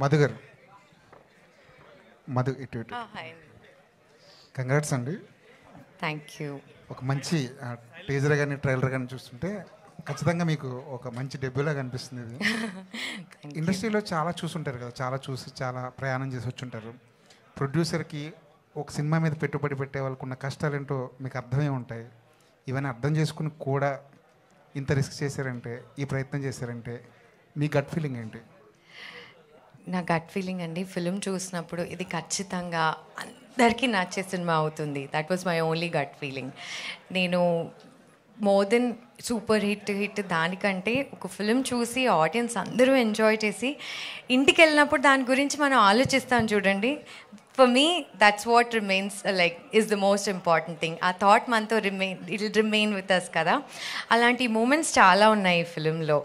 మధు గారు, మధు ఇటు ఇటు. కంగ్రాట్స్ అండి. Thank you. ఒక మంచి టీజర్ కానీ ట్రైలర్ కానీ చూస్తుంటే ఖచ్చితంగా మీకు ఒక మంచి డెబ్యూలా కనిపిస్తుంది ఇది. ఇండస్ట్రీలో చాలా చూసుంటారు కదా, చాలా చూసి చాలా ప్రయాణం చేసి వచ్చుంటారు. ప్రొడ్యూసర్కి ఒక సినిమా మీద పెట్టుబడి పెట్టే వాళ్ళకు ఉన్న కష్టాలు ఏంటో మీకు అర్థమే ఉంటాయి. ఇవన్నీ అర్థం చేసుకుని కూడా ఇంత రిస్క్ చేశారంటే, ఈ ప్రయత్నం చేశారంటే మీ గట్ ఫీలింగ్ ఏంటి? నా గట్ ఫీలింగ్ అండి, ఫిలిం చూసినప్పుడు ఇది ఖచ్చితంగా అందరికీ నచ్చే సినిమా అవుతుంది. That was my only gut feeling. నేను మోర్ దెన్ సూపర్ హిట్ దానికంటే ఒక ఫిలిం చూసి ఆడియన్స్ అందరూ ఎంజాయ్ చేసి ఇంటికి వెళ్ళినప్పుడు దాని గురించి మనం ఆలోచిస్తాం చూడండి. For me that's what remains like is the most important thing. ఆ థాట్ మనతో రిమైన్ విత్ అస్ కదా. అలాంటి మూమెంట్స్ చాలా ఉన్నాయి ఈ ఫిలింలో.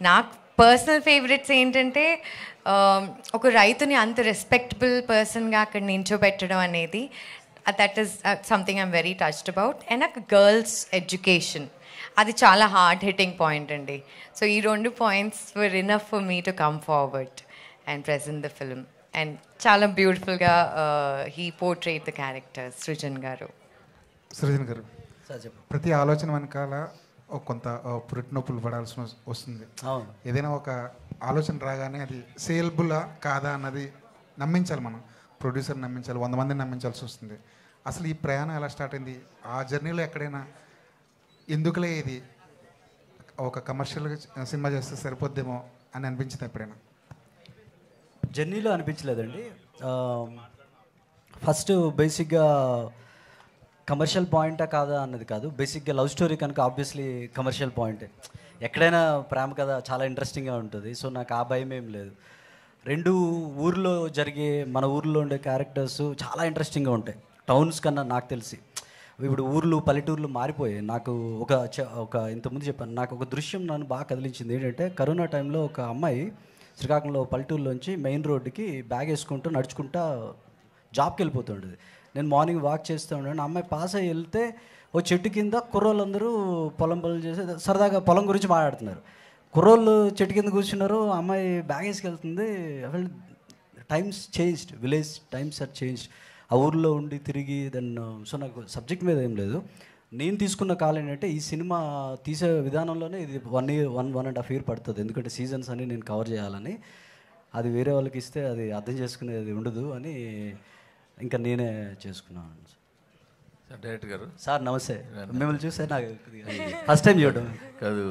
నాకు పర్సనల్ ఫేవరెట్స్ ఏంటంటే ఒక రైతుని అంత రెస్పెక్టబుల్ పర్సన్గా అక్కడ నించోబెట్టడం అనేది, that is something I'm very touched about. And నాకు గర్ల్స్ ఎడ్యుకేషన్, అది చాలా హార్డ్ హిట్టింగ్ పాయింట్ అండి. సో ఈ 2 points were enough for me to come forward and present the film. And చాలా బ్యూటిఫుల్గా he portrayed the character Srujan గారు. సృజన్ గారు, ప్రతి ఆలోచన వెనకాల కొంత పురిటినొప్పులు పడాల్సి వస్తుంది. ఏదైనా ఒక ఆలోచన రాగానే అది సేల్బులా కాదా అన్నది నమ్మించాలి, మనం ప్రొడ్యూసర్ నమ్మించాలి, 100 మందిని నమ్మించాల్సి వస్తుంది. అసలు ఈ ప్రయాణం ఎలా స్టార్ట్ అయింది? ఆ జర్నీలో ఎక్కడైనా ఎందుకులే ఇది ఒక కమర్షియల్ సినిమా చేస్తే సరిపోద్దేమో అని అనిపించింది ఎప్పుడైనా? జర్నీలో అనిపించలేదండి. ఫస్ట్ బేసిక్గా కమర్షియల్ పాయింటా కాదా అన్నది కాదు. బేసిక్గా లవ్ స్టోరీ కనుక ఆబ్వియస్లీ కమర్షియల్ పాయింటే. ఎక్కడైనా ప్రేమ కథ చాలా ఇంట్రెస్టింగ్గా ఉంటుంది. సో నాకు ఆ భయం ఏం లేదు. 2 ఊర్లో జరిగే, మన ఊర్లో ఉండే క్యారెక్టర్స్ చాలా ఇంట్రెస్టింగ్గా ఉంటాయి టౌన్స్ కన్నా నాకు తెలిసి. ఇప్పుడు ఊర్లు పల్లెటూర్లు మారిపోయాయి. నాకు ఒక ఇంతకుముందు చెప్పాను, నాకు ఒక దృశ్యం నన్ను బాగా కదిలించింది. ఏంటంటే కరోనా టైంలో ఒక అమ్మాయి శ్రీకాకుళంలో పల్లెటూరులోంచి మెయిన్ రోడ్డుకి బ్యాగ్ వేసుకుంటూ నడుచుకుంటా జాబ్కి వెళ్ళిపోతుండేది. నేను మార్నింగ్ వాక్ చేస్తూ ఉండే అమ్మాయి పాస్ అయ్యి వెళ్తే ఓ చెట్టు కింద కుర్రోళ్ళందరూ పొలం పనులు చేసి సరదాగా పొలం గురించి మాట్లాడుతున్నారు. కుర్రోళ్ళు చెట్టు కింద కూర్చున్నారు, అమ్మాయి బ్యాగ్ వేసుకెళ్తుంది. అసలు times changed, village times are changed. ఆ ఊర్లో ఉండి తిరిగి సో నాకు సబ్జెక్ట్ మీద ఏం లేదు. నేను తీసుకున్న కాల్ ఏంటంటే ఈ సినిమా తీసే విధానంలోనే ఇది 1.5 year పడుతుంది. ఎందుకంటే సీజన్స్ అన్ని నేను కవర్ చేయాలని. అది వేరే వాళ్ళకి ఇస్తే అది అర్థం చేసుకునేది ఉండదు అని ఇంకా నేనే చేసుకున్నాను. డైరెక్టర్ గారు సార్ నమస్తే. మిమ్మల్ని చూస్తే నాకు ఫస్ట్ టైం చూడడం కాదు,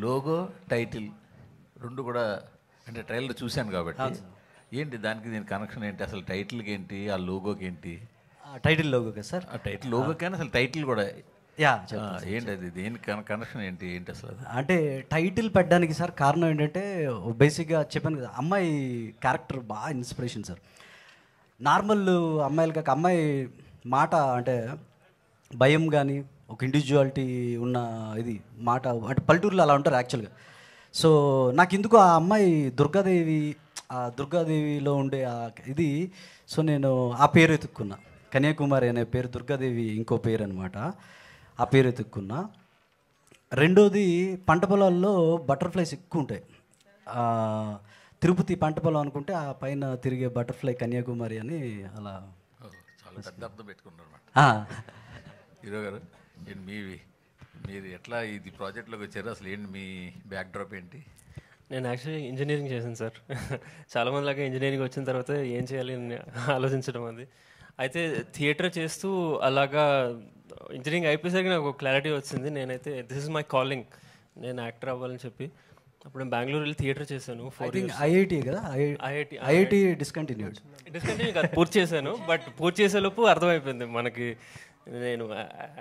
లోగో టైటిల్ 2 కూడా అంటే ట్రైలర్ చూశాను కాబట్టి ఏంటి దానికి దీని కనెక్షన్ ఏంటి? అసలు టైటిల్కి ఏంటి, ఆ లోగోకి ఏంటి? టైటిల్ లోగో కదా సార్? ఆ టైటిల్ లోగో కానీ అసలు టైటిల్ కూడా యా ఏంటి అది, దేనికి కనెక్షన్ ఏంటి అసలు? అంటే టైటిల్ పెట్టడానికి సార్ కారణం ఏంటంటే బేసిక్గా చెప్పాను కదా, అమ్మాయి క్యారెక్టర్ బాగా ఇన్స్పిరేషన్ సార్. నార్మల్ అమ్మాయిలు కాక అమ్మాయి మాట అంటే భయం కానీ ఒక ఇండివిజువాలిటీ ఉన్న ఇది మాట అంటే పల్లెటూరులో అలా ఉంటారు యాక్చువల్గా. సో నాకు ఎందుకు ఆ అమ్మాయి దుర్గాదేవిలో ఉండే ఇది, సో నేను ఆ పేరు ఎత్తుక్కున్నా. కన్యాకుమారి అనే పేరు, దుర్గాదేవి ఇంకో పేరు అనమాట. ఆ పేరు ఎత్తుక్కున్నా. రెండోది పంట పొలాల్లో బటర్ఫ్లైస్ ఎక్కువ ఉంటాయి. తిరుపతి పంట పొలం అనుకుంటే ఆ పైన తిరిగే బటర్ఫ్లై కన్యాకుమారి అని అలా చాలా పెద్ద అర్థం పెట్టుకున్నారు హీరో గారు. మీరు ఎట్లా ఇది ప్రాజెక్ట్లోకి వచ్చారు? అసలు ఏంటి మీ బ్యాక్ డ్రాప్ ఏంటి? నేను యాక్చువల్లీ ఇంజనీరింగ్ చేశాను సార్. చాలామంది లాగా ఇంజనీరింగ్ వచ్చిన తర్వాత ఏం చేయాలి అని ఆలోచించడం అది. అయితే థియేటర్ చేస్తూ అలాగా ఇంజనీరింగ్ అయిపోయేసరికి నాకు క్లారిటీ వచ్చింది. నేనైతే దిస్ ఇస్ మై కాలింగ్, నేను యాక్టర్ అవ్వాలని చెప్పి అప్పుడు నేను బెంగళూరు వెళ్ళి థియేటర్ చేశాను. ఐఐటి కదా, ఐఐటి డిస్కంటిన్యూ కాదు, పూర్తి చేశాను. బట్ పూర్తి చేసేలోపు అర్థమైపోయింది మనకి నేను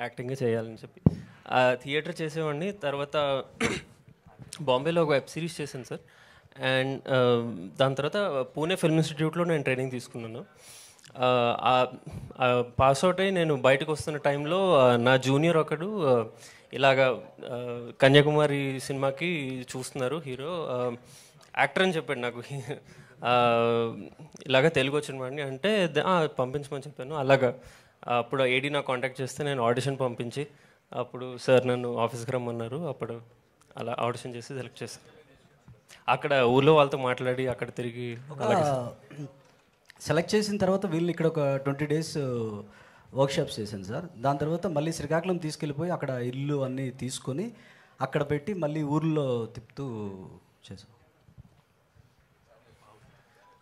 యాక్టింగే చేయాలని చెప్పి. ఆ థియేటర్ చేసేవాడిని. తర్వాత బాంబేలో ఒక వెబ్ సిరీస్ చేశాను సార్. అండ్ దాని తర్వాత పూణే ఫిల్మ్ ఇన్స్టిట్యూట్లో నేను ట్రైనింగ్ తీసుకున్నాను. పాస్ అవుట్ అయ్యి నేను బయటకు వస్తున్న టైంలో నా జూనియర్ ఒకడు ఇలాగా కన్యాకుమారి సినిమాకి చూస్తున్నారు హీరో, యాక్టర్ అని చెప్పాడు నాకు. ఇలాగ తెలుగు వచ్చిన వాడిని అంటే పంపించమని చెప్పాను. అలాగా అప్పుడు ఏడీ నాకు కాంటాక్ట్ చేస్తే నేను ఆడిషన్ పంపించి అప్పుడు సార్ నన్ను ఆఫీస్కి రమ్మన్నారు. అప్పుడు అలా ఆడిషన్ చేసి సెలెక్ట్ చేశాను. అక్కడ ఊళ్ళో వాళ్ళతో మాట్లాడి అక్కడ తిరిగి సెలెక్ట్ చేసిన తర్వాత వీళ్ళు ఇక్కడ ఒక 20 days వర్క్షాప్స్ చేశాను సార్. దాని తర్వాత మళ్ళీ శ్రీకాకుళం తీసుకెళ్ళిపోయి అక్కడ ఇల్లు అన్నీ తీసుకొని అక్కడ పెట్టి మళ్ళీ ఊర్లో తిప్పుతూ చేసాం.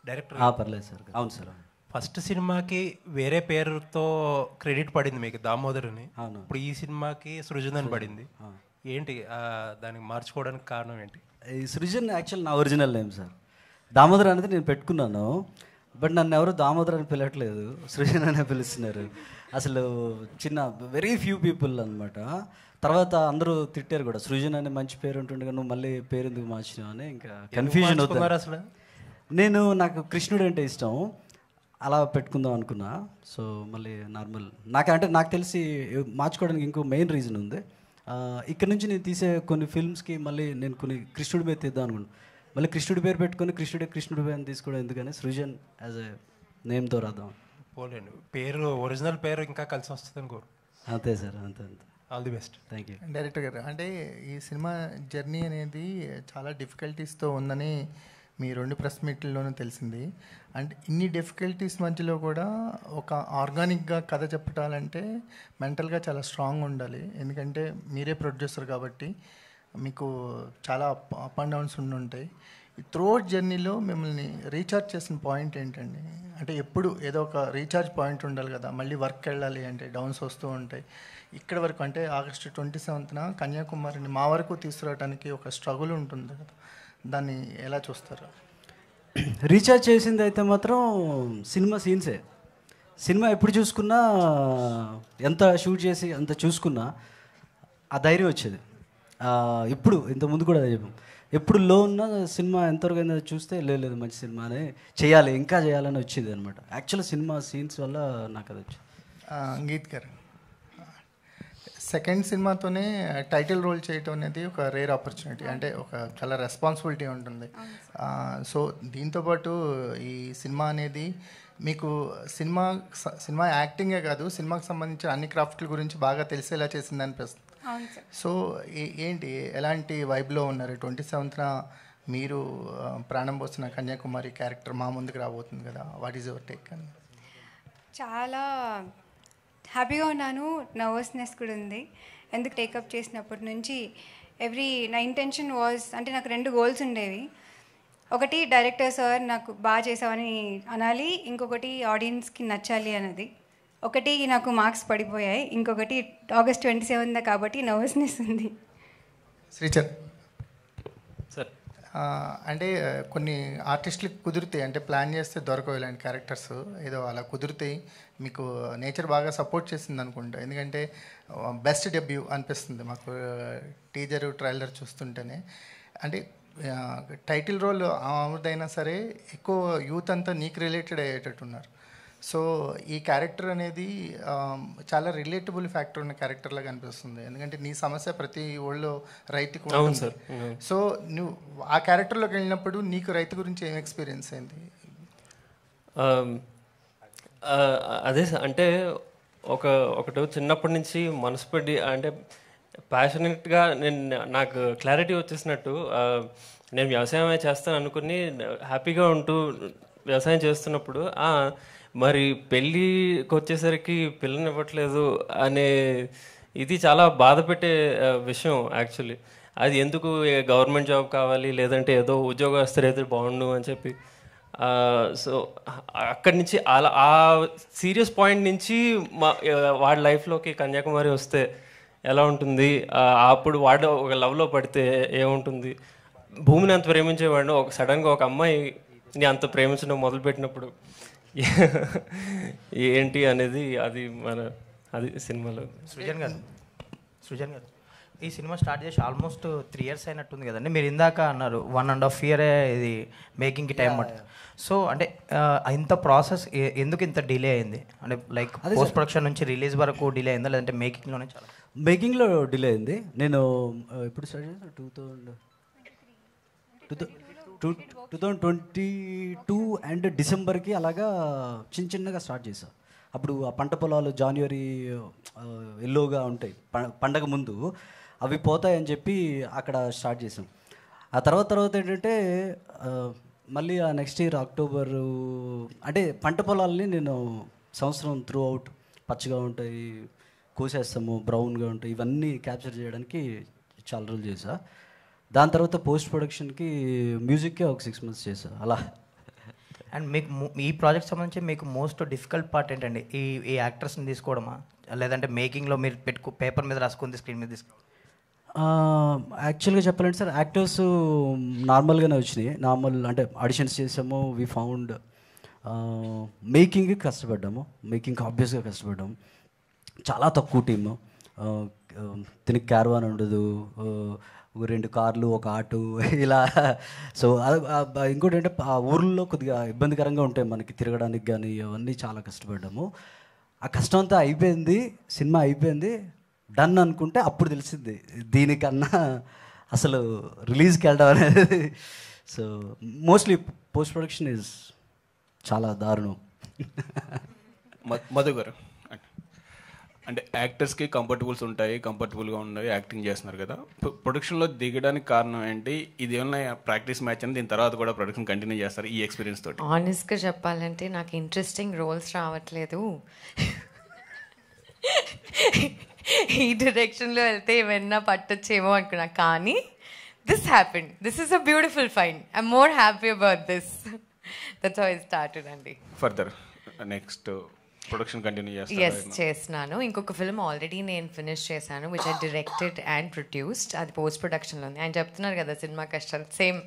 డైరెక్టర్ పర్లేదు సార్. అవును సార్. ఫస్ట్ సినిమాకి వేరే పేరుతో క్రెడిట్ పడింది మీకు, దామోదర్ అని. అవును. ఇప్పుడు ఈ సినిమాకి సృజన్ అని పడింది. ఏంటి దానికి మార్చుకోవడానికి కారణం ఏంటి? ఈ సృజన్ యాక్చువల్ నా ఒరిజినల్ నేమ్ సార్. దామోదర్ అనేది నేను పెట్టుకున్నాను, బట్ నన్ను ఎవరు దామోదర్ అని పిలవట్లేదు, సృజన్ అనే పిలుస్తున్నారు. అసలు చిన్న వెరీ ఫ్యూ పీపుల్ అనమాట. తర్వాత అందరూ తిట్టారు కూడా, సృజన్ అనే మంచి పేరు ఉంటుండగా నువ్వు మళ్ళీ పేరు ఎందుకు మార్చినావు అని. ఇంకా కన్ఫ్యూజన్ అవుతుంది. అసలు నాకు కృష్ణుడు అంటే ఇష్టం, అలా పెట్టుకుందాం అనుకున్నా. సో మళ్ళీ నార్మల్ నాకు తెలిసి మార్చుకోవడానికి ఇంకో మెయిన్ రీజన్ ఉంది. ఇక్కడ నుంచి నేను తీసే కొన్ని ఫిల్మ్స్కి మళ్ళీ నేను కొన్ని కృష్ణుడి పేరు తీద్దాం అనుకున్నాను. మళ్ళీ కృష్ణుడి పేరు పెట్టుకొని కృష్ణుడి పేరు తీసుకోవడం ఎందుకని సృజన్ యాజ్ ఎ నేమ్తో రాద్దాం. పోలేండి, పేరు ఒరిజినల్ పేరు ఇంకా కలిసి వస్తుంది అనుకోరు. అంతే సార్, అంతే. All the best. Thank you. Director గారు, అంటే ఈ సినిమా జర్నీ అనేది చాలా డిఫికల్టీస్తో ఉందని మీ 2 ప్రెస్ మీట్లలోనూ తెలిసింది. అంటే ఇన్ని డిఫికల్టీస్ మధ్యలో కూడా ఒక ఆర్గానిక్గా కథ చెప్పాలంటే మెంటల్గా చాలా స్ట్రాంగ్ ఉండాలి. ఎందుకంటే మీరే ప్రొడ్యూసర్ కాబట్టి మీకు చాలా అప్ అండ్ డౌన్స్ ఉండుంటాయి. త్రూఅవుట్ జర్నీలో మిమ్మల్ని రీఛార్జ్ చేసిన పాయింట్ ఏంటండి? అంటే ఎప్పుడు ఏదో ఒక రీఛార్జ్ పాయింట్ ఉండాలి కదా, మళ్ళీ వర్క్ వెళ్ళాలి అంటే డౌన్స్ వస్తూ ఉంటాయి. ఇక్కడ వరకు అంటే August 27న కన్యాకుమారిని మా వరకు తీసుకురావడానికి ఒక స్ట్రగుల్ ఉంటుంది కదా, దాన్ని ఎలా చూస్తారు? రీఛార్జ్ చేసింది అయితే మాత్రం సినిమా సీన్సే. సినిమా ఎప్పుడు చూసుకున్నా, ఎంత షూట్ చేసి అంత చూసుకున్నా ఆ ధైర్యం వచ్చేది. ఇప్పుడు ఇంతకుముందు కూడా చెప్పాం, ఎప్పుడు లో ఉన్న సినిమా ఎంతవరకు అయినా చూస్తే లేదు మంచి సినిమానే చేయాలి, ఇంకా చేయాలని వచ్చేది అనమాట. యాక్చువల్ సినిమా సీన్స్ వల్ల నాకు అది వచ్చింది. గీత్ గారు, సెకండ్ సినిమాతోనే టైటిల్ రోల్ చేయటం అనేది ఒక రేర్ ఆపర్చునిటీ, అంటే ఒక చాలా రెస్పాన్సిబిలిటీ ఉంటుంది. సో దీంతోపాటు ఈ సినిమా అనేది మీకు సినిమా యాక్టింగే కాదు, సినిమాకి సంబంధించిన అన్ని క్రాఫ్ట్ల గురించి బాగా తెలిసేలా చేసింది అనిపిస్తుంది. సో ఏంటి, ఎలాంటి వైబ్లో ఉన్నారు? 27న మీరు ప్రాణం పోసిన కన్యాకుమారి క్యారెక్టర్ మా ముందుకు రాబోతుంది కదా, వాట్ ఈజ్ యువర్ టేక్? అని చాలా హ్యాపీగా ఉన్నాను, నర్వస్నెస్ కూడా ఉంది. ఎందుకు టేకప్ చేసినప్పటి నుంచి నా ఇంటెన్షన్ వాజ్, అంటే నాకు 2 గోల్స్ ఉండేవి. ఒకటి డైరెక్టర్ సార్ నాకు బాగా చేసావని అనాలి, ఇంకొకటి ఆడియన్స్కి నచ్చాలి అన్నది. ఒకటి నాకు మార్క్స్ పడిపోయాయి, ఇంకొకటి August 27 కాబట్టి నర్వస్నెస్ ఉంది. శ్రీచర్ సార్, అంటే కొన్ని ఆర్టిస్టులకు కుదురుతాయి, అంటే ప్లాన్ చేస్తే దొరకవు ఇలాంటి క్యారెక్టర్స్, ఏదో అలా కుదురుతాయి. మీకు నేచర్ బాగా సపోర్ట్ చేసింది అనుకుంటా, ఎందుకంటే బెస్ట్ డెబ్యూ అనిపిస్తుంది మాకు టీజర్ ట్రైలర్ చూస్తుంటేనే. అంటే టైటిల్ రోల్ ఆమెదైనా సరే ఎక్కువ యూత్ అంతా నీకు రిలేటెడ్ అయ్యేటట్టున్నారు. సో ఈ క్యారెక్టర్ అనేది చాలా రిలేటబుల్ ఫ్యాక్టర్ ఉన్న క్యారెక్టర్ లాగా అనిపిస్తుంది, ఎందుకంటే నీ సమస్య ప్రతి ఊళ్ళో రైతుకు ఉంటుంది. సో నువ్వు ఆ క్యారెక్టర్లోకి వెళ్ళినప్పుడు నీకు రైతు గురించి ఏం ఎక్స్పీరియన్స్ అయింది? అదే అంటే ఒకటి చిన్నప్పటి నుంచి మనసు పెట్టి, అంటే ప్యాషనెట్గా నాకు క్లారిటీ వచ్చేసినట్టు నేను వ్యవసాయమే చేస్తాను అనుకుని హ్యాపీగా ఉంటూ వ్యవసాయం చేస్తున్నప్పుడు మరి పెళ్ళికి వచ్చేసరికి పిల్లని ఇవ్వట్లేదు అనే ఇది చాలా బాధ పెట్టే విషయం యాక్చువల్లీ. అది ఎందుకు గవర్నమెంట్ జాబ్ కావాలి, లేదంటే ఏదో ఉద్యోగస్తులు అయితే బాగుండు అని చెప్పి. సో అక్కడి నుంచి అలా ఆ సీరియస్ పాయింట్ నుంచి వాడి లైఫ్లోకి కన్యాకుమారి వస్తే ఎలా ఉంటుంది, అప్పుడు వాడు ఒక లవ్లో పడితే ఏముంటుంది, భూమిని అంత ప్రేమించేవాడు సడన్గా ఒక అమ్మాయిని అంత ప్రేమించడం మొదలుపెట్టినప్పుడు ఏంటి అనేది అది సినిమాలో. సృజన్ గారు, ఈ సినిమా స్టార్ట్ చేసి ఆల్మోస్ట్ 3 years అయినట్టుంది కదండి. మీరు ఇందాక అన్నారు 1.5 year ఇది మేకింగ్కి టైం పడుతుంది. సో అంటే ఇంత ప్రాసెస్ ఎందుకు ఇంత డిలే అయింది? అంటే లైక్ పోస్ట్ ప్రొడక్షన్ నుంచి రిలీజ్ వరకు డిలే అయిందా, లేదంటే మేకింగ్లోనే? చాలా మేకింగ్లో డిలే అయింది. నేను ఎప్పుడు స్టార్ట్ చేసాను 2022 అండ్ డిసెంబర్కి అలాగా చిన్నగా స్టార్ట్ చేశాను. అప్పుడు ఆ పంట పొలాలు జాన్వరి ఎల్లోగా ఉంటాయి పండగ ముందు, అవి పోతాయని చెప్పి అక్కడ స్టార్ట్ చేసాం. ఆ తర్వాత ఏంటంటే మళ్ళీ ఆ నెక్స్ట్ ఇయర్ అక్టోబరు అంటే పంట పొలాలని నేను సంవత్సరం త్రూ అవుట్ పచ్చగా ఉంటాయి, కోసేస్తాము, బ్రౌన్గా ఉంటాయి, ఇవన్నీ క్యాప్చర్ చేయడానికి చాలా రోజులు చేసా. దాని తర్వాత పోస్ట్ ప్రొడక్షన్కి మ్యూజిక్కే ఒక 6 months చేసా అలా. అండ్ మీకు ఈ ప్రాజెక్ట్ సంబంధించి మీకు మోస్ట్ డిఫికల్ట్ పార్ట్ ఏంటండి? ఈ యాక్టర్స్ని తీసుకోవడమా, లేదంటే మేకింగ్లో మీరు పేపర్ మీద రాసుకుంది స్క్రీన్ మీద తీసుకో? యాక్చువల్గా చెప్పాలంటే సార్ యాక్టర్స్ నార్మల్గానే వచ్చినాయి. నార్మల్ అంటే ఆడిషన్స్ చేసాము. We found మేకింగ్కి కష్టపడ్డాము. మేకింగ్కి ఆబ్వియస్గా కష్టపడ్డాము. చాలా తక్కువ టీము. దీనికి క్యారవాన్ ఉండదు, 2 కార్లు, ఒక ఆటో ఇలా. సో ఇంకోటి అంటే ఆ ఊర్లో కొద్దిగా ఇబ్బందికరంగా ఉంటాయి మనకి తిరగడానికి కానీ, అవన్నీ చాలా కష్టపడ్డాము. ఆ కష్టం అంతా అయిపోయింది, సినిమా అయిపోయింది, డన్ అనుకుంటే అప్పుడు తెలిసింది దీనికన్నా అసలు రిలీజ్కి వెళ్ళడం అనేది. So mostly post production is చాలా దారుణం. మధు గారు, అంటే యాక్టర్స్కి కంఫర్టబుల్గా ఉన్నాయి, యాక్టింగ్ చేస్తున్నారు కదా, ప్రొడక్షన్లో దిగడానికి కారణం ఏంటి? ఇది ఏమన్నా ప్రాక్టీస్ మ్యాచ్ అని దీని తర్వాత కూడా ప్రొడక్షన్ కంటిన్యూ చేస్తారు ఈ ఎక్స్పీరియన్స్ తోటి? ఆనెస్ట్గా చెప్పాలంటే నాకు ఇంట్రెస్టింగ్ రోల్స్ రావట్లేదు. ఈ డైరెక్షన్లో వెళ్తే ఏమైనా పట్టొచ్చేమో అనుకున్నా, కానీ this happened. This is a beautiful fine. I'm more happy about this. That's how I started అండి. ఫర్దర్ నెక్స్ట్ ప్రొడక్షన్ కంటిన్యూ చేస్తాను. ఎస్, చేస్తున్నాను. ఇంకొక ఫిల్మ్ ఆల్రెడీ నేను ఫినిష్ చేశాను, which I directed and produced. అది పోస్ట్ ప్రొడక్షన్లో ఉంది. ఆయన చెప్తున్నారు కదా సినిమా కష్టాలు, సేమ్.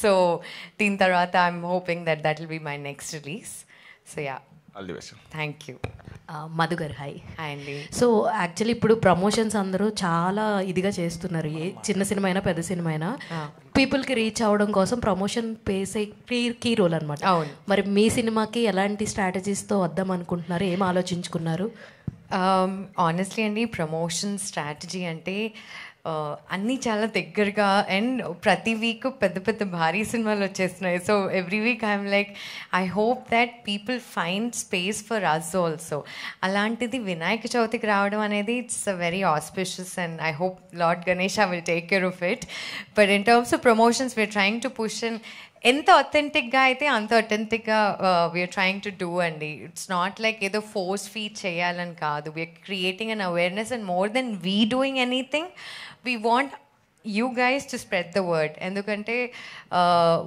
సో దీని తర్వాత I'm hoping that will be my next release. So yeah, all the best. Thank you. Madhu గారు హాయ్. హాయ్ అండి. సో యాక్చువల్లీ ఇప్పుడు ప్రమోషన్స్ అందరూ చాలా ఇదిగా చేస్తున్నారు. ఏ చిన్న సినిమా అయినా పెద్ద సినిమా అయినా పీపుల్కి రీచ్ అవ్వడం కోసం ప్రమోషన్ పేసే కీ రోల్ అనమాట. అవును. మరి మీ సినిమాకి ఎలాంటి స్ట్రాటజీస్తో వద్దాం అనుకుంటున్నారు, ఏం ఆలోచించుకున్నారు? ఆనెస్ట్లీ అండి, ప్రమోషన్ స్ట్రాటజీ అంటే అన్నీ చాలా దగ్గరగా, అండ్ ప్రతి వీక్ పెద్ద పెద్ద భారీ సినిమాలు వచ్చేస్తున్నాయి. So every week I'm like, I hope that people find space for us also. అలాంటిది వినాయక చవితికి రావడం అనేది it's a very auspicious, and I hope lord Ganesh will take care of it. But in terms of promotions we're trying to push, and ఎంత అథెంటిక్గా అయితే అంత అథెంటిక్గా we're trying to do అండి. ఇట్స్ నాట్ లైక్ ఏదో ఫోర్స్ ఫీడ్ చేయాలని కాదు. We're creating an awareness, and more than we doing anything, we want you guys to spread the word. ఎందుకంటే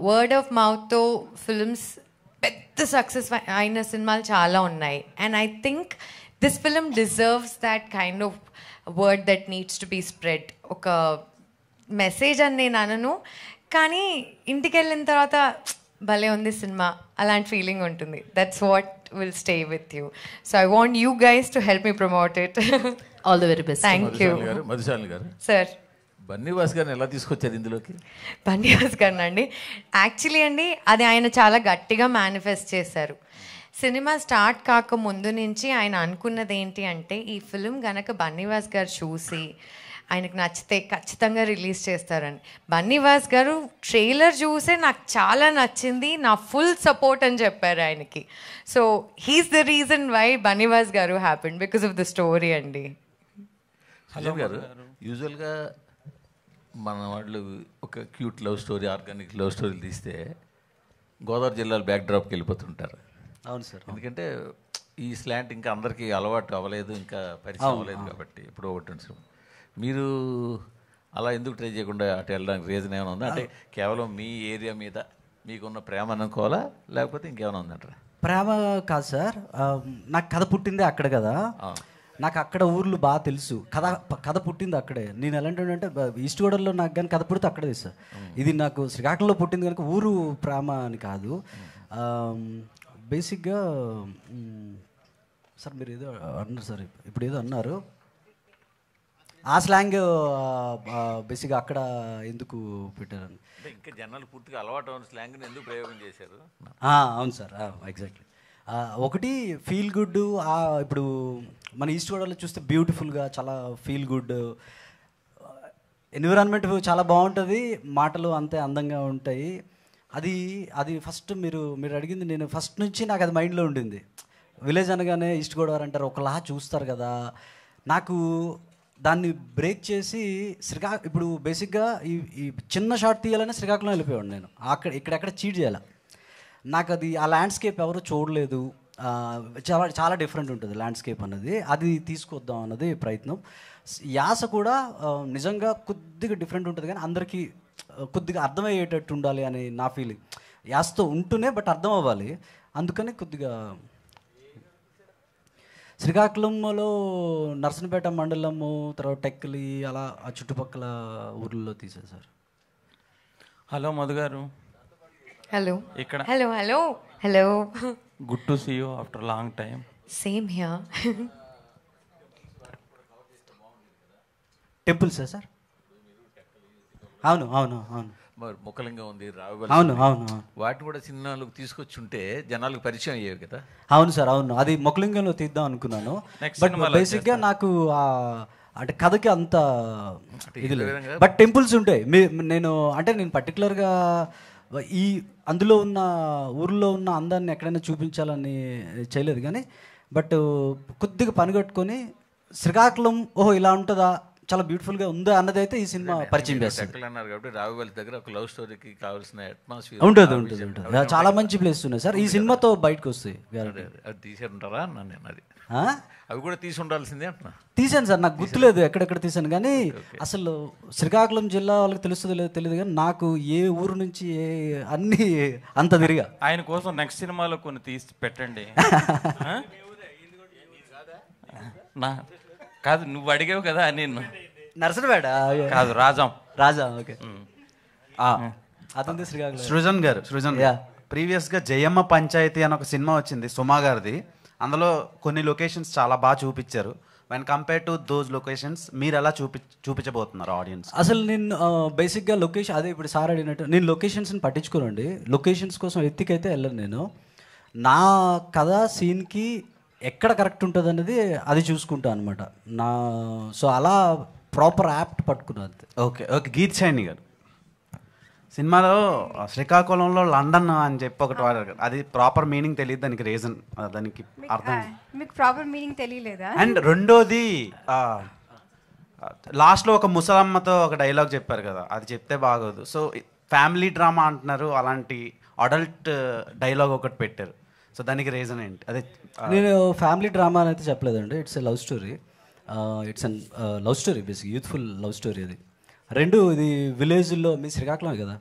వర్డ్ ఆఫ్ మౌత్తో ఫిల్మ్స్ పెద్ద సక్సెస్ అయిన సినిమాలు చాలా ఉన్నాయి. And I think this film deserves that kind of word that needs to be spread. ఒక message అని నేను అనను, కానీ ఇంటికి వెళ్ళిన తర్వాత భలే ఉంది సినిమా అలాంటి ఫీలింగ్ ఉంటుంది. That's what will stay with you. So I want you guys to help me promote it. All the very best. Thank you. Madhu Shalini గారు, సార్, బన్నీవాస్ గారిని ఎలా తీసుకొచ్చారు ఇందులోకి? బన్నీవాస్ గారిని అండి, యాక్చువల్లీ అండి అది ఆయన చాలా గట్టిగా మేనిఫెస్ట్ చేశారు. సినిమా స్టార్ట్ కాక ముందు నుంచి ఆయన అనుకున్నది ఏంటి అంటే, ఈ ఫిలిం గనక బన్నీవాస్ గారు చూసి ఆయనకు నచ్చితే ఖచ్చితంగా రిలీజ్ చేస్తారని. బన్నీవాస్ గారు ట్రైలర్ చూసే నాకు చాలా నచ్చింది, నా ఫుల్ సపోర్ట్ అని చెప్పారు ఆయనకి. So he's the reason why Bunny Vas గారు happened, because of the story అండి. సుజన్ గారు, యూజువల్గా మన వాళ్ళు ఒక cute love story, organic love స్టోరీలు తీస్తే గోదావరి జిల్లాలో బ్యాక్ డ్రాప్కి వెళ్ళిపోతుంటారు. అవును సార్. ఎందుకంటే ఈ స్లాంట్ ఇంకా అందరికీ అలవాటు అవ్వలేదు, ఇంకా పరిచయం అవ్వలేదు కాబట్టి. ఇప్పుడు ఒకటి మీరు అలా ఎందుకు ట్రై చేయకుండా అటు వెళ్ళడానికి రీజన్ ఏమైనా ఉందా? అంటే కేవలం మీ ఏరియా మీద మీకున్న ప్రేమ అనుకోవాలా, లేకపోతే ఇంకేమైనా ఉందంటారా? ప్రేమ కాదు సార్, నాకు కథ పుట్టిందే అక్కడ కదా, నాకు అక్కడ ఊర్లు బాగా తెలుసు. కథ పుట్టింది అక్కడే. నేను ఎలాంటి అంటే ఈస్ట్ గోదావరిలో నాకు కానీ కథ పుడితే అక్కడే సార్. ఇది నాకు శ్రీకాకుళంలో పుట్టింది కనుక ఊరు ప్రేమ అని కాదు. బేసిక్గా సార్ మీరు ఏదో అన్నారు సార్, ఇప్పుడు ఏదో అన్నారు, ఆ స్లాంగ్ బేసిక్గా అక్కడ ఎందుకు పెట్టారని. ఇంకా జనాలు పూర్తిగా అలవాటు అయిన స్లాంగ్ని ఎందుకు ప్రయోగం చేశారు? అవును సార్, ఎగ్జాక్ట్లీ. ఒకటి ఫీల్ గుడ్. ఇప్పుడు మన ఈస్ట్ గోదావరిలో చూస్తే బ్యూటిఫుల్గా చాలా ఫీల్ గుడ్ ఎన్విరాన్మెంట్ చాలా బాగుంటుంది, మాటలు అంతే అందంగా ఉంటాయి. అది ఫస్ట్ మీరు అడిగింది, నేను ఫస్ట్ నుంచి నాకు అది మైండ్లో ఉండింది. విలేజ్ అనగానే ఈస్ట్ గోదావరి అంటారు, ఒకలా చూస్తారు కదా. నాకు దాన్ని బ్రేక్ చేసి ఇప్పుడు బేసిక్గా ఈ చిన్న షాట్ తీయాలని శ్రీకాకుళం వెళ్ళిపోయాడు నేను. ఇక్కడెక్కడ చీట్ చేయాలి. నాకు అది ఆ ల్యాండ్స్కేప్ ఎవరు చూడలేదు, చాలా చాలా డిఫరెంట్ ఉంటుంది ల్యాండ్స్కేప్ అన్నది, అది తీసుకొద్దాం అన్నది ప్రయత్నం. యాస కూడా నిజంగా కొద్దిగా డిఫరెంట్ ఉంటుంది, కానీ అందరికీ కొద్దిగా అర్థమయ్యేటట్టు ఉండాలి అని నా ఫీలింగ్. యాసతో ఉంటూనే బట్ అర్థం అవ్వాలి, అందుకని కొద్దిగా శ్రీకాకుళంలో నర్సనపేట మండలము, తర్వాత టెక్కలి, అలా ఆ చుట్టుపక్కల ఊర్లలో తీసారు సార్. హలో మధు గారు. హలో. ఇక్కడ hello hello hello. Good to see you after long time. Same here. Temples sir? అవును అవును అవును. మరి మొక్కలింగా ఉంది, అవును అవును. వాటిని కూడా సినిమాలకు తీసుకొచ్చి ఉంటే జనాలకు పరిచయం అయ్యేవి కదా. అవును సార్, అవును. అది మొక్కలింగంలో తీద్దాం అనుకున్నాను, బట్ బేసిక్గా నాకు అంటే కథకి అంత ఇది లేదు. బట్ టెంపుల్స్ ఉంటాయి. నేను పర్టికులర్గా అందులో ఉన్న ఊర్లో ఉన్న అందాన్ని ఎక్కడైనా చూపించాలని చేయలేదు, కానీ బట్ కొద్దిగా పని కట్టుకొని శ్రీకాకుళం ఓహో ఇలా ఉంటుందా, చాలా బ్యూటిఫుల్గా ఉందా అన్నది అయితే ఈ సినిమా పరిచయం చేస్తుంది. అన్నారు కాబట్టి రావుగల్లి దగ్గర ఒక లవ్ స్టోరీకి కావాల్సిన అట్మాస్ఫియర్ ఉంటుంది. చాలా మంచి ప్లేస్ ఉన్నాయి సార్, ఈ సినిమాతో బయటకు వస్తాయి. అది తీసారంటారా అన్నా నేను? అది అవి కూడా తీసి ఉండాల్సిందే అంటున్నా. తీసాను సార్, నాకు గుర్తులేదు ఎక్కడెక్కడ తీసాను, కానీ అసలు శ్రీకాకుళం జిల్లా వాళ్ళకి తెలుస్తుందో లేదో తెలియదు, కానీ నాకు ఏ ఊరు నుంచి అన్ని అంత తిరిగా. ఆయన కోసం నెక్స్ట్ సినిమాలో కొన్ని తీసి పెట్టండి. కాదు, నువ్వు అడిగావు కదా నేను. నర్సనపేట కాదు, రాజా. ఓకే. అతని శ్రీకాకుళం. సృజన్ ప్రీవియస్గా జయమ్మ పంచాయతీ అని ఒక సినిమా వచ్చింది సుమా గారిది. అందులో కొన్ని లొకేషన్స్ చాలా బాగా చూపించారు. When compare to those locations మీరు ఎలా చూపించబోతున్నారు ఆడియన్స్? అసలు నేను బేసిక్గా లొకేషన్ అదే ఇప్పుడు సార్ అడిగినట్టు నేను లొకేషన్స్ని పట్టించుకోనండి. లొకేషన్స్ కోసం ఎత్తికైతే వెళ్ళను నేను. నా కథ సీన్కి ఎక్కడ కరెక్ట్ ఉంటుంది అనేది అది చూసుకుంటాను అనమాట. సో అలా ప్రాపర్ యాప్ట్ పట్టుకున్నాను. Okay okay. గీత్ షైని గారు సినిమాలో శ్రీకాకుళంలో లండన్ అని చెప్పి ఒకటి వాడారు, అది ప్రాపర్ మీనింగ్ తెలియదు, దానికి రీజన్, దానికి అర్థం మీకు ప్రాపర్ మీనింగ్ తెలియలేదా? అండ్ రెండోది లాస్ట్లో ఒక ముసలమ్మతో ఒక డైలాగ్ చెప్పారు కదా, అది చెప్తే బాగోదు. సో ఫ్యామిలీ డ్రామా అంటున్నారు, అలాంటి అడల్ట్ డైలాగ్ ఒకటి పెట్టారు. సో దానికి రీజన్ ఏంటి? అదే నేను ఫ్యామిలీ డ్రామా అని అయితే చెప్పలేదండి. It's a love story. It's an love story, basic youthful love story. అది రెండు ఇది విలేజ్లో, మీ శ్రీకాకుళం కదా,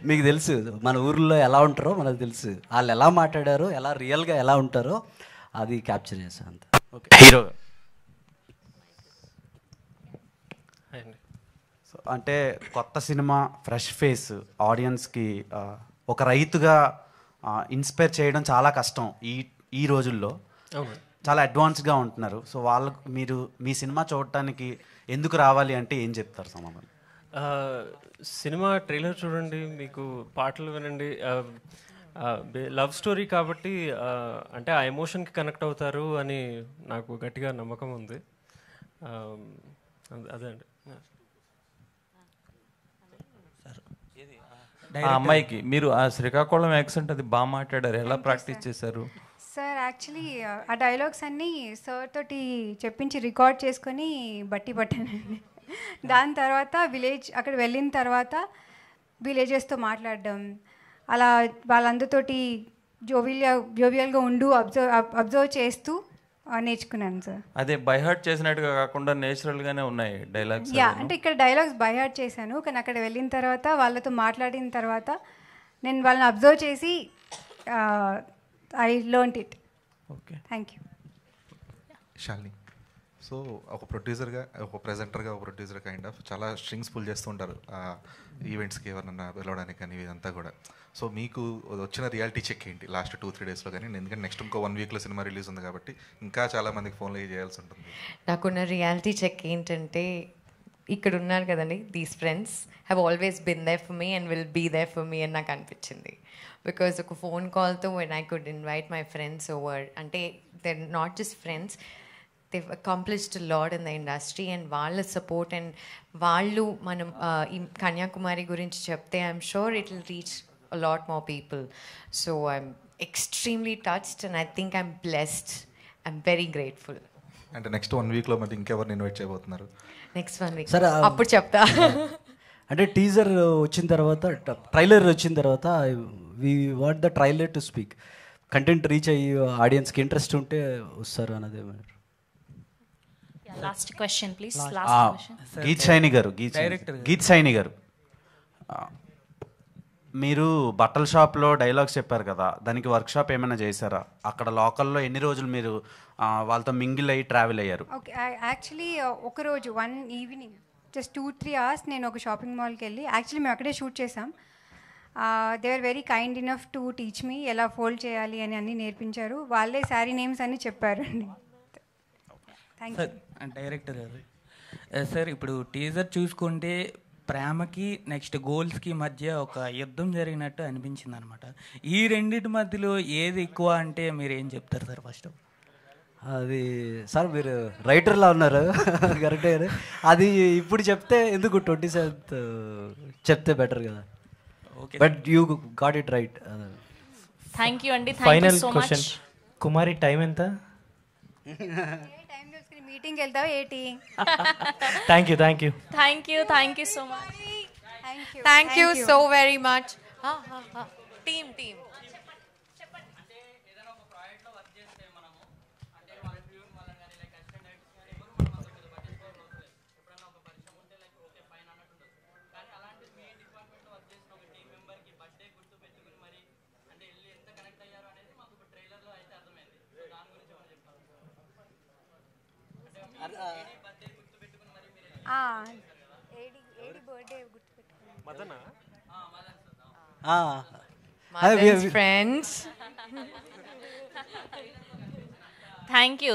మీకు తెలుసు మన ఊర్లో ఎలా ఉంటారో మనకు తెలుసు, వాళ్ళు ఎలా మాట్లాడారో, ఎలా రియల్గా ఎలా ఉంటారో అది క్యాప్చర్ చేశాను అంతే. ఓకే. హీరో సో అంటే కొత్త సినిమా, ఫ్రెష్ ఫేస్, ఆడియన్స్కి ఒక రైతుగా ఇన్స్పైర్ చేయడం చాలా కష్టం ఈ రోజుల్లో. చాలా అడ్వాన్స్గా ఉంటున్నారు. సో వాళ్ళకు మీరు మీ సినిమా చూడటానికి ఎందుకు రావాలి అంటే ఏం చెప్తారు సమాధానం? సినిమా ట్రైలర్ చూడండి, మీకు పాటలు వినండి. లవ్ స్టోరీ కాబట్టి అంటే ఆ ఎమోషన్కి కనెక్ట్ అవుతారు అని నాకు గట్టిగా నమ్మకం ఉంది. అదే అండి. ఆ అమ్మాయికి మీరు ఆ శ్రీకాకుళం యాక్సెంట్ అది బాగా మాట్లాడారు, ఎలా ప్రాక్టీస్ చేశారు? సార్ యాక్చువల్లీ ఆ డైలాగ్స్ అన్నీ సార్ తోటి చెప్పించి రికార్డ్ చేసుకొని బట్టి పట్టానండి. దాని తర్వాత అక్కడ వెళ్ళిన తర్వాత విలేజెస్తో మాట్లాడడం, అలా వాళ్ళందరితోటి జోవియల్గా ఉండు అబ్జర్వ్ చేస్తూ నేర్చుకున్నాను సార్. అదే బై హార్ట్ చేసినట్టుగా కాకుండా నేచురల్గానే ఉన్నాయి డైలాగ్స్. అంటే ఇక్కడ డైలాగ్స్ బై హార్ట్ చేశాను, కానీ అక్కడ వెళ్ళిన తర్వాత వాళ్ళతో మాట్లాడిన తర్వాత నేను వాళ్ళని అబ్జర్వ్ చేసి I learned it. Okay, thank you. Shalini, so ఒక ప్రొడ్యూసర్గా, ఒక ప్రెజెంటర్గా, ఒక ప్రొడ్యూసర్ కైండ్ ఆఫ్ చాలా స్ట్రింగ్స్ పుల్ చేస్తూ ఉంటారు ఈవెంట్స్కి ఎవరన్నా పిలవడానికి కానీ ఇదంతా కూడా. సో మీకు వచ్చిన రియాలిటీ చెక్ ఏంటి లాస్ట్ 2-3 డేస్లో? కానీ ఎందుకంటే నెక్స్ట్ ఇంకో 1 వీక్లో సినిమా రిలీజ్ ఉంది కాబట్టి ఇంకా చాలా మందికి ఫోన్లో చేయాల్సి ఉంటుంది. నాకున్న రియాలిటీ చెక్ ఏంటంటే, ఇక్కడ ఉన్నారు కదండి, these friends have always been there for me and will be there for me అని నాకు అనిపించింది. బికాజ్ ఒక ఫోన్ కాల్తో when I could invite my friends over, అంటే they not just friends, they've accomplished a lot in the industry, and వాళ్ళ support and వాళ్ళు మనం ఈ కన్యాకుమారి గురించి చెప్తే I'm sure it will reach a lot more people. So I'm extremely touched and I think I'm blessed. I'm very grateful. అంటే next 1 వీక్లో మరి ఇంకెవరిని ఇన్వైట్ చేయబోతున్నారు? నెక్స్ట్ 1 వీక్ సార్ అప్పుడు చెప్తా. అంటే టీజర్ వచ్చిన తర్వాత, ట్రైలర్ వచ్చిన తర్వాత we want the trailer to speak. Content reach అయ్యి ఆడియన్స్కి ఇంట్రెస్ట్ ఉంటే వస్తారు అన్నది. Last question please. Geet Saini గారు, మీరు బట్టల షాప్లో డైలాగ్స్ చెప్పారు కదా, దానికి వర్క్షాప్ ఏమైనా చేశారా? అక్కడ లోకల్లో ఎన్ని రోజులు మీరు వాళ్ళతో మింగిల్ అయ్యి ట్రావెల్ అయ్యారు? ఓకే, యాక్చువల్లీ ఒకరోజు 1 ఈవినింగ్ జస్ట్ 2-3 అవర్స్ నేను ఒక షాపింగ్ మాల్కి వెళ్ళి, యాక్చువల్లీ మేము అక్కడే షూట్ చేసాం. They are very kind enough to teach me ఎలా ఫోల్డ్ చేయాలి అని అన్నీ నేర్పించారు. వాళ్ళే శారీ నేమ్స్ అన్నీ చెప్పారు అండి. Thank you. డైరెక్టర్ గారు, సార్ ఇప్పుడు టీజర్ చూసుకుంటే ప్రేమకి నెక్స్ట్ గోల్స్కి మధ్య ఒక యుద్ధం జరిగినట్టు అనిపించింది అనమాట. ఈ రెండింటి మధ్యలో ఏది ఎక్కువ అంటే మీరు ఏం చెప్తారు సార్? ఫస్ట్ అది సార్ మీరు రైటర్లా ఉన్నారు కరెక్టే, అది ఇప్పుడు చెప్తే ఎందుకు 27th చెప్తే బెటర్ కదా. But you got it right. Thank you అండి. ఫైనల్ క్వశ్చన్, కుమారి టైం ఎంత? మీటింగ్కి వెళ్తావు ఏంటి? Thank you thank you thank you thank you so much. Thank you so very much. Team friends. Thank you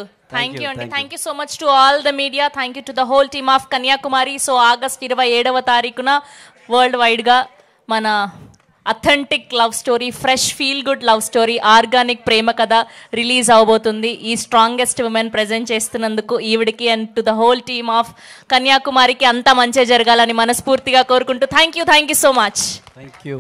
అండి. Thank you so much to all the media. Thank you to the whole team of Kanyakumari. So August 27వ తారీఖున world వైడ్గా మన authentic love story, fresh feel good love story, organic ప్రేమ కథ release అవబోతుంది. ఈ strongest women present చేస్తున్నందుకు ఈవిడికి and to the whole team of కన్యాకుమారికి అంతా మంచిగా జరగాలని మనస్ఫూర్తిగా కోరుకుంటూ thank you so much. Thank you.